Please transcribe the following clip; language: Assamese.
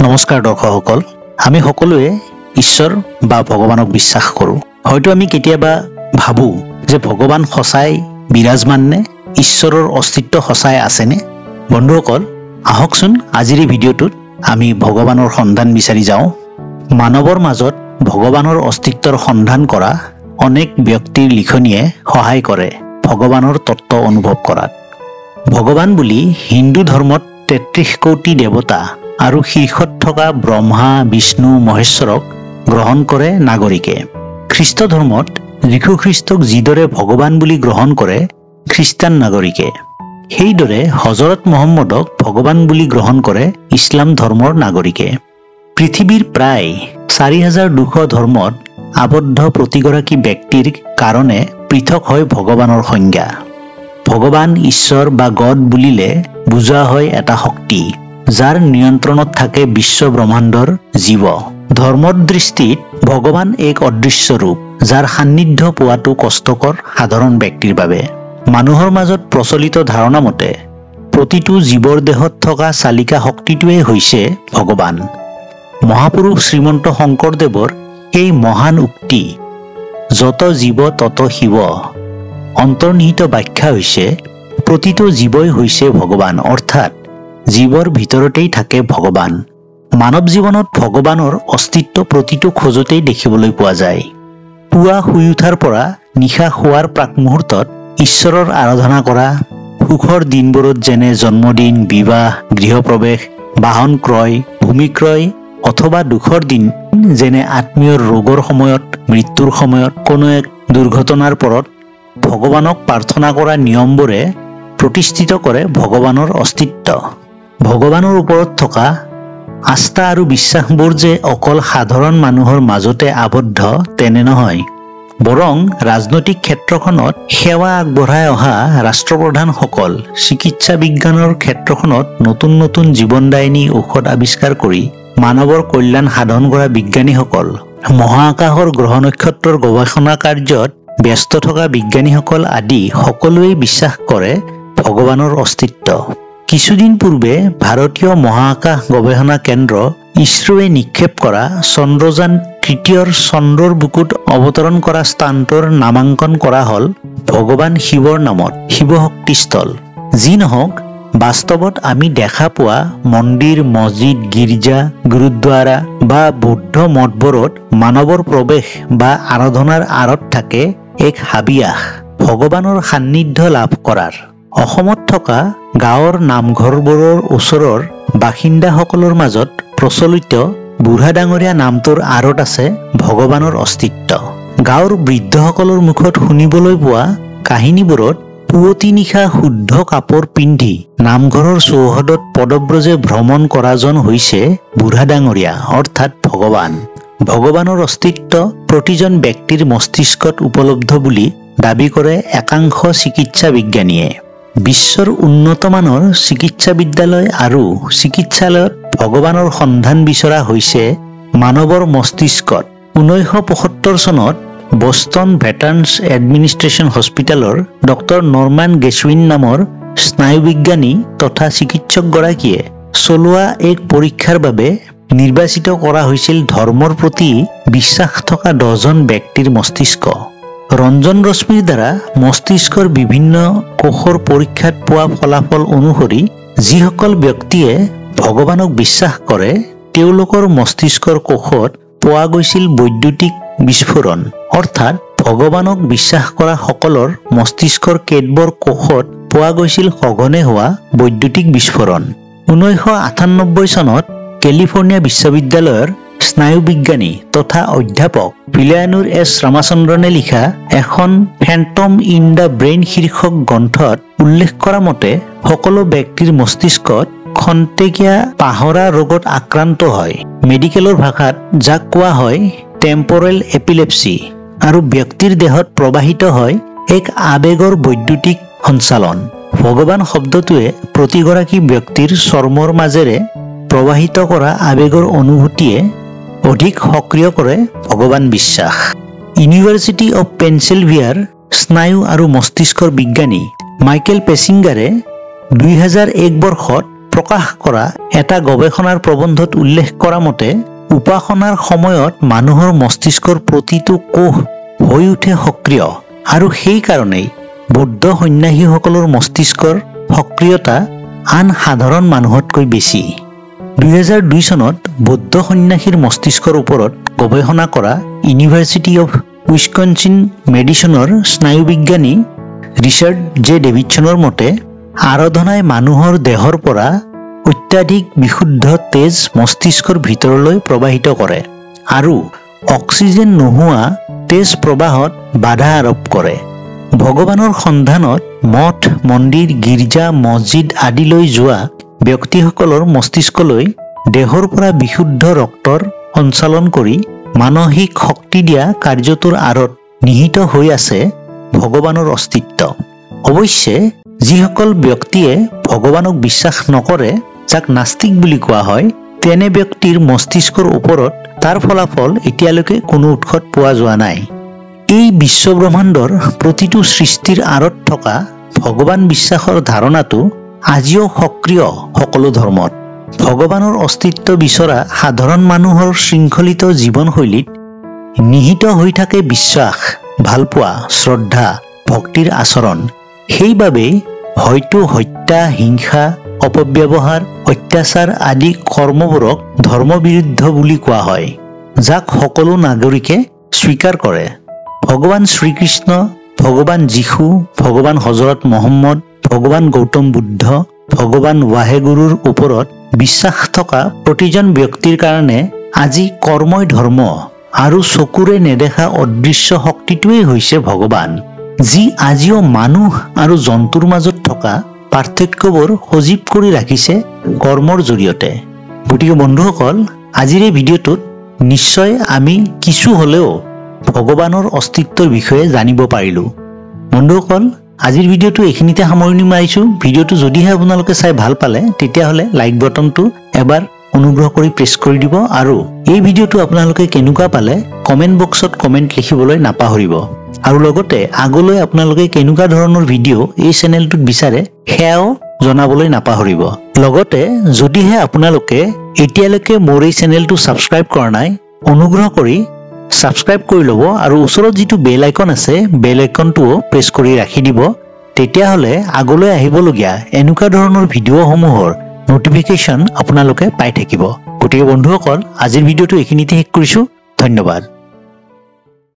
নমস্কাৰ দৰ্শকসকল আমি সকলোৱে ঈশ্বৰ বা ভগৱানক বিশ্বাস কৰোঁ হয়তো আমি কেতিয়াবা ভাবো যে ভগৱান সঁচাই বিৰাজমান নে ঈশ্বৰৰ অস্তিত্ব সঁচাই আছে নে বন্ধুসকল আহকচোন আজিৰ ভিডিঅ'টোত আমি ভগৱানৰ সন্ধান বিচাৰি যাওঁ মানৱৰ মাজত ভগৱানৰ অস্তিত্বৰ সন্ধান কৰা অনেক ব্যক্তিৰ লিখনিয়ে সহায় কৰে ভগৱানৰ তত্ত্ব অনুভৱ কৰাত ভগৱান বুলি হিন্দু ধৰ্মত 33 কোটি দেৱতা আৰু শীৰ্ষত থকা ব্ৰহ্মা বিষ্ণু মহেশ্বৰক গ্ৰহণ কৰে নাগৰিকে খ্ৰীষ্ট ধৰ্মত যীশু খ্ৰীষ্টক যিদৰে ভগৱান বুলি গ্ৰহণ কৰে খ্ৰীষ্টান নাগৰিকে সেইদৰে হযৰত মুহাম্মদক ভগৱান বুলি গ্ৰহণ কৰে ইছলাম ধৰ্মৰ নাগৰিকে পৃথিৱীৰ প্ৰায় 4200 ধৰ্মত আবদ্ধ প্ৰতিগৰাকী ব্যক্তিৰ কাৰণে পৃথক হয় ভগৱানৰ সংজ্ঞা ভগৱান ঈশ্বৰ বা গড বুলিলে বুজা হয় এটা শক্তি যাৰ নিয়ন্ত্ৰণত থাকে বিশ্ব ব্ৰহ্মাণ্ডৰ জীৱ ধৰ্মৰ দৃষ্টিত ভগৱান এক অদৃশ্য ৰূপ যাৰ সান্নিধ্য পোৱাটো কষ্টকৰ সাধাৰণ ব্যক্তিৰ বাবে মানুহৰ মাজত প্ৰচলিত ধাৰণা মতে প্ৰতিটো জীৱৰ দেহত থকা চালিকা শক্তিটোৱে হৈছে ভগৱান মহাপুৰুষ শ্ৰীমন্ত শংকৰদেৱৰ এই মহান উক্তি যত জীৱ তত শিৱ অন্তৰ্নিহিত ব্যাখ্যা হৈছে প্ৰতিটো জীৱই হৈছে ভগৱান অৰ্থাৎ জীৱৰ ভিতৰতেই থাকে ভগৱান মানৱ জীৱনত ভগৱানৰ অস্তিত্ব প্ৰতিটো খোজতেই দেখিবলৈ পোৱা যায় পুৱা শুই উঠাৰ পৰা নিশা শুৱাৰ প্ৰাক মুহূৰ্তত ঈশ্বৰৰ আৰাধনা কৰা সুখৰ দিনবোৰত যেনে জন্মদিন বিবাহ গৃহপ্ৰৱেশ বাহন ক্ৰয় ভূমি ক্ৰয় অথবা দুখৰ দিন যেনে আত্মীয়ৰ ৰোগৰ সময়ত মৃত্যুৰ সময়ত কোনো এক দুৰ্ঘটনাৰ পৰত ভগৱানক প্ৰাৰ্থনা কৰা নিয়মবোৰে প্ৰতিষ্ঠিত কৰে ভগৱানৰ অস্তিত্ব ভগৱানৰ ওপৰত থকা আস্থা আৰু বিশ্বাসবোৰ যে অকল সাধাৰণ মানুহৰ মাজতে আবদ্ধ তেনে নহয় বৰং ৰাজনৈতিক ক্ষেত্ৰখনত সেৱা আগবঢ়াই অহা ৰাষ্ট্ৰপ্ৰধানসকল চিকিৎসা বিজ্ঞানৰ ক্ষেত্ৰখনত নতুন নতুন জীৱনদায়িনী ঔষধ আৱিষ্কাৰ কৰি মানৱৰ কল্যাণ সাধন কৰা বিজ্ঞানীসকল মহাকাশৰ গ্ৰহ নক্ষত্ৰৰ গৱেষণা কাৰ্যত ব্যস্ত থকা বিজ্ঞানীসকল আদি সকলোৱে বিশ্বাস কৰে ভগৱানৰ অস্তিত্ব কিছুদিন পূৰ্বে ভাৰতীয় মহাকাশ গৱেষণা কেন্দ্ৰ ইছৰোৱে নিক্ষেপ কৰা চন্দ্ৰযান তৃতীয়ৰ চন্দ্ৰৰ বুকুত অৱতৰণ কৰা স্থানটোৰ নামাংকন কৰা হল ভগৱান শিৱৰ নামত শিৱশক্তিস্থল যি নহওক বাস্তৱত আমি দেখা পোৱা মন্দিৰ মছজিদ গীৰ্জা গুৰুদ্বাৰা বা বৌদ্ধ মঠবোৰত মানৱৰ প্ৰৱেশ বা আৰাধনাৰ আঁৰত থাকে এক হাবিয়াস ভগৱানৰ সান্নিধ্য লাভ কৰাৰ অসমত থকা গাঁৱৰ নামঘৰবোৰৰ ওচৰৰ বাসিন্দাসকলৰ মাজত প্ৰচলিত বুঢ়া ডাঙৰীয়া নামটোৰ আঁৰত আছে ভগৱানৰ অস্তিত্ব গাঁৱৰ বৃদ্ধসকলৰ মুখত শুনিবলৈ পোৱা কাহিনীবোৰত পুৱতি নিশা শুদ্ধ কাপোৰ পিন্ধি নামঘৰৰ চৌহদত পদব্ৰজে ভ্ৰমণ কৰাজন হৈছে বুঢ়া ডাঙৰীয়া অৰ্থাৎ ভগৱান ভগৱানৰ অস্তিত্ব প্ৰতিজন ব্যক্তিৰ মস্তিষ্কত উপলব্ধ বুলি দাবী কৰে একাংশ চিকিৎসা বিজ্ঞানীয়ে বিশ্বৰ উন্নতমানৰ চিকিৎসা বিদ্যালয় আৰু চিকিৎসালয়ত ভগৱানৰ সন্ধান বিচৰা হৈছে মানৱৰ মস্তিষ্কত 1975 চনত বষ্টন ভেটাৰ্নছ এডমিনিষ্ট্ৰেশ্যন হস্পিটেলৰ ডক্টৰ নৰমান গেছউইন নামৰ স্নায়ুবিজ্ঞানী তথা চিকিৎসকগৰাকীয়ে চলোৱা এক পৰীক্ষাৰ বাবে নিৰ্বাচিত কৰা হৈছিল ধৰ্মৰ প্ৰতি বিশ্বাস থকা 10 জন ব্যক্তিৰ মস্তিষ্ক ৰঞ্জন ৰশ্মিৰ দ্বাৰা মস্তিষ্কৰ বিভিন্ন কোষৰ পৰীক্ষাত পোৱা ফলাফল অনুসৰি যিসকল ব্যক্তিয়ে ভগৱানক বিশ্বাস কৰে তেওঁলোকৰ মস্তিষ্কৰ কোষত পোৱা গৈছিল বৈদ্যুতিক বিস্ফোৰণ অৰ্থাৎ ভগৱানক বিশ্বাস কৰা সকলৰ মস্তিষ্কৰ কেতবোৰ কোষত পোৱা গৈছিল সঘনে হোৱা বৈদ্যুতিক বিস্ফোৰণ 1998 চনত কেলিফৰ্ণিয়া বিশ্ববিদ্যালয়ৰ স্নায়ুবিজ্ঞানী তথা অধ্যাপক ভিলায়ানুৰ এছ ৰামাচন্দ্ৰনে লিখা এখন ফেণ্টম ইন দ্য ব্ৰেইন শীৰ্ষক গ্ৰন্থত উল্লেখ কৰা মতে সকলো ব্যক্তিৰ মস্তিষ্কত খন্তেকীয়া পাহৰা ৰোগত আক্ৰান্ত হয় মেডিকেলৰ ভাষাত যাক কোৱা হয় টেম্পৰেল এপিলেপসি আৰু ব্যক্তিৰ দেহত প্ৰবাহিত হয় এক আবেগৰ বৈদ্যুতিক সঞ্চালন ভগৱান শব্দটোৱে প্ৰতিগৰাকী ব্যক্তিৰ চৰ্মৰ মাজেৰে প্ৰবাহিত কৰা আবেগৰ অনুভূতিয়ে অধিক সক্ৰিয় কৰে ভগৱান বিশ্বাস ইউনিভাৰ্চিটি অফ পেনচিলভিয়াৰ স্নায়ু আৰু মস্তিষ্কৰ বিজ্ঞানী মাইকেল পেছিংগাৰে 2001 বৰ্ষত প্ৰকাশ কৰা এটা গৱেষণাৰ প্ৰবন্ধত উল্লেখ কৰা মতে উপাসনাৰ সময়ত মানুহৰ মস্তিষ্কৰ প্ৰতিটো কোষ হৈ উঠে সক্ৰিয় আৰু সেই কাৰণেই বৌদ্ধ সন্ন্যাসীসকলৰ মস্তিষ্কৰ সক্ৰিয়তা আন সাধাৰণ মানুহতকৈ বেছি 2002 চনত বৌদ্ধ সন্ন্যাসীৰ মস্তিষ্কৰ ওপৰত গৱেষণা কৰা ইউনিভাৰ্চিটি অফ উইসকনচিন মেডিচিনৰ স্নায়ুবিজ্ঞানী ৰিচাৰ্ড জে ডেভিডছনৰ মতে আৰাধনাই মানুহৰ দেহৰ পৰা অত্যাধিক বিশুদ্ধ তেজ মস্তিষ্কৰ ভিতৰলৈ প্ৰবাহিত কৰে আৰু অক্সিজেন নোহোৱা তেজ প্ৰবাহত বাধা আৰোপ কৰে ভগৱানৰ সন্ধানত মঠ মন্দিৰ গীৰ্জা মছজিদ আদিলৈ যোৱা ব্যক্তিসকলৰ মস্তিষ্কলৈ দেহৰ পৰা বিশুদ্ধ ৰক্তৰ সঞ্চালন কৰি মানসিক শক্তি দিয়া কাৰ্যটোৰ আঁৰত নিহিত হৈ আছে ভগৱানৰ অস্তিত্ব অৱশ্যে যিসকল ব্যক্তিয়ে ভগৱানক বিশ্বাস নকৰে যাক নাস্তিক বুলি কোৱা হয় তেনে ব্যক্তিৰ মস্তিষ্কৰ ওপৰত তাৰ ফলাফল এতিয়ালৈকে কোনো উৎসত পোৱা যোৱা নাই এই বিশ্বব্ৰহ্মাণ্ডৰ প্ৰতিটো সৃষ্টিৰ আঁৰত থকা ভগৱান বিশ্বাসৰ ধাৰণাটো আজিও সক্ৰিয় সকলো ধৰ্মত ভগৱানৰ অস্তিত্ব বিচৰা সাধাৰণ মানুহৰ শৃংখলিত জীৱনশৈলীত নিহিত হৈ থাকে বিশ্বাস ভালপোৱা শ্ৰদ্ধা ভক্তিৰ আচৰণ সেইবাবেই হয়তো হত্যা হিংসা অপব্যৱহাৰ অত্যাচাৰ আদি কৰ্মবোৰক ধৰ্মবিৰুদ্ধ বুলি কোৱা হয় যাক সকলো নাগৰিকে স্বীকাৰ কৰে ভগৱান শ্ৰীকৃষ্ণ ভগৱান যীশু ভগৱান হজৰত মহম্মদ ভগৱান গৌতম বুদ্ধ ভগৱান ৱাহেগুৰুৰ ওপৰত বিশ্বাস থকা প্ৰতিজন ব্যক্তিৰ কাৰণে আজি কৰ্মই ধৰ্ম আৰু চকুৰে নেদেখা অদৃশ্য শক্তিটোৱেই হৈছে ভগৱান যি আজিও মানুহ আৰু জন্তুৰ মাজত থকা পাৰ্থক্যবোৰ সজীৱ কৰি ৰাখিছে কৰ্মৰ জৰিয়তে গতিকে বন্ধুসকল আজিৰ এই ভিডিঅ'টোত নিশ্চয় আমি কিছু হ'লেও ভগৱানৰ অস্তিত্বৰ বিষয়ে জানিব পাৰিলো বন্ধুসকল আজিৰ ভিডিঅ'টো এইখিনিতে সামৰণি মাৰিছো ভিডিঅ'টো যদিহে আপোনালোকে চাই ভাল পালে তেতিয়াহ'লে লাইক বাটনটো এবাৰ অনুগ্ৰহ কৰি প্ৰেছ কৰি দিব আৰু এই ভিডিঅ'টো আপোনালোকে কেনেকুৱা পালে কমেন্ট বক্সত কমেন্ট লিখিবলৈ নাপাহৰিব আৰু লগতে আগলৈ আপোনালোকে কেনেকুৱা ধৰণৰ ভিডিঅ' এই চেনেলটোত বিচাৰে সেয়াও জনাবলৈ নাপাহৰিব লগতে যদিহে আপোনালোকে এতিয়ালৈকে মোৰ এই চেনেলটো সাবস্ক্ৰাইব কৰা নাই অনুগ্ৰহ কৰি সাবস্ক্ৰাইব কৰি ল'ব আৰু ওচৰত যিটো বেল আইকন আছে বেল আইকনটোও প্ৰেছ কৰি ৰাখি দিব তেতিয়াহ'লে আগলৈ আহিবলগীয়া এনেকুৱা ধৰণৰ ভিডিঅ'সমূহৰ নটিফিকেশ্যন আপোনালোকে পাই থাকিব গতিকে বন্ধুসকল আজিৰ ভিডিঅ'টো এইখিনিতে শেষ কৰিছো ধন্যবাদ